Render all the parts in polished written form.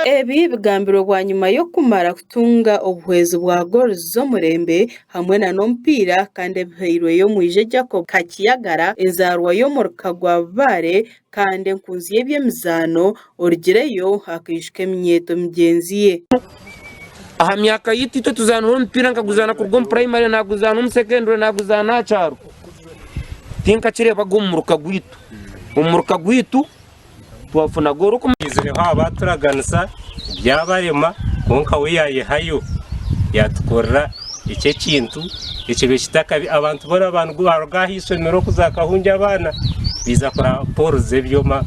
Ebi bigambiro bwa nyuma yo kumara kutunga obuhwezi bwa goals zo murembe hamwe na nompira kandi biheirwe yo mwije Jacob Kakiyagara enzarwa yo mu Rukagwa Bare kandi nkunzi y'ebyemizano origireyo akishike mnyeto mgenzi ye. Aha myaka yitito tuzana umupira nkaguzana ku rwo primary naguzana mu secondary naguzana cyaro tinka kireba go mu Rukagwitu twafuna goro kumizire haba turaganisa byabarema konka wiyaye hayo yatukorera icyo kintu ikibe kitaka abantu bora abantu bargahiso nimero kuzakahunja abana biza kora poroze byoma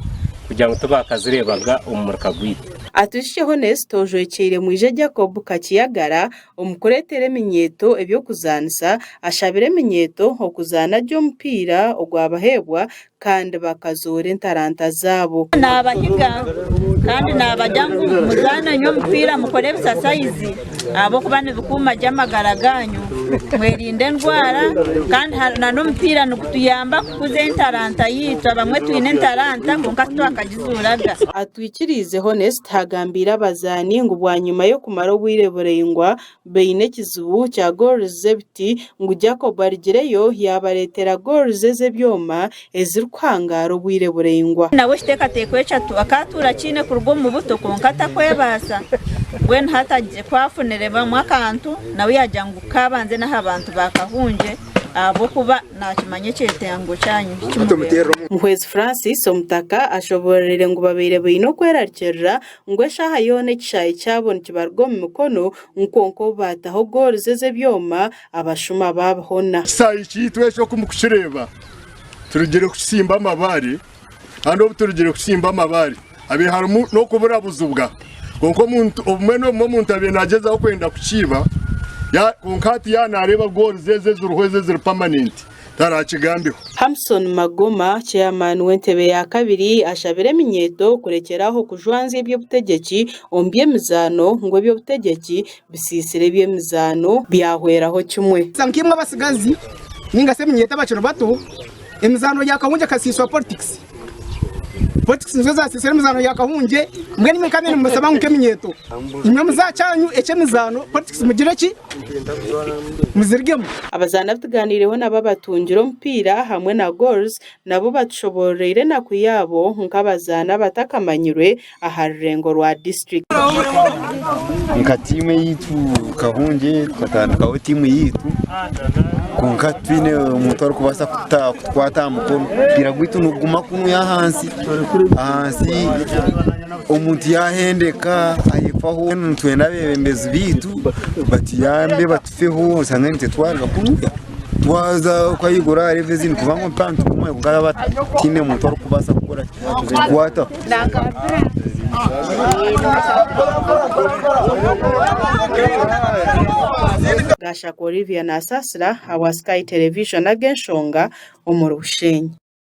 kugira ngo tubakazirebaga umurukagwitu. Atushijeho Nesto Joyekire mwije Jacob Kakiyagara umukoretere minyeto ebyo kuzanisa ashabire minyeto okuzana byo mpira ogwabahebwa kandi bakazore ntaranta zabo nabahiga kandi nabajyangu muzana nyo mpira mukore bisasayizi abo kubane bikuma jamagaraganyu mwerinde ndwara kandi na no mpira nukutuyamba kuze ntaranta yitwa bamwe twine ntaranta konka twakagizuraga. Atwikirizeho Nesto hagambira abazani ngo bwa nyuma yo kumara wireboreyingwa beine kizubu cya goals zebiti ngo Jacob Arigireyo yabaretera goals ze byoma ezirkwangaro wireboreyingwa nawe shiteka tekwecha tu akatura kine kurwo mu buto konkata kwebasa when hataje kwafunere bamwe akantu nawe yajyangu kabanze naho abantu bakahunje abo kuba nakimanye cyetengo cyanyu Muhwezi Francis omutaka ashoborere ngo babere bino kwerarkerera ngo eshaha yone kishaye cyabona kibargo mu mukono nkonko bataho goals ze byoma abashuma babahona sai kitwe cyo kumukushireba turugire kusimba amabari ando turugire kusimba amabari abe harumu no kubura buzubwa konko muntu omweno mu muntu abe nageza ko kwenda kukiba ya konkati ya nareba goals zeze zuruhweze ziri permanent tarakigambiho. Hamson Magoma chairman w'entebe ya kabiri ashabire minyeto kurekeraho kujwanza ibyo butegeki ombye mizano ngo ibyo butegeki bisisire bye mizano byahweraho kimwe sankimwe abasigazi ninga se minyeta baciro bato emizano yakahunje kasiswa politics nzoza sisire mizano yakahunje mwe nimwe kandi musaba nke minyeto imwe muzacyanyu ece mizano politics mugireki muzirgemo abazana bituganireho nababatungiro mpira hamwe na goals nabo batshoborere na kuyabo nk'abazana batakamanyirwe aharengo rwa district nka time yitu kahunje twatandikaho time yitu konka twine umuntu ari kubasa kutwata mukono biragwitu nuguma kunu ya hansi umuntu yahendeka ayifaho ntwenda bebembezi bitu batiyambe batufeho usanga nite twarga kunuya twaza kwayigura revezini kuvango pantu kumwe kugaba batine umuntu ari kubasa gukora kwata Gasha Olivia na Sasra Hawa Sky Television agenshonga omurushenyi.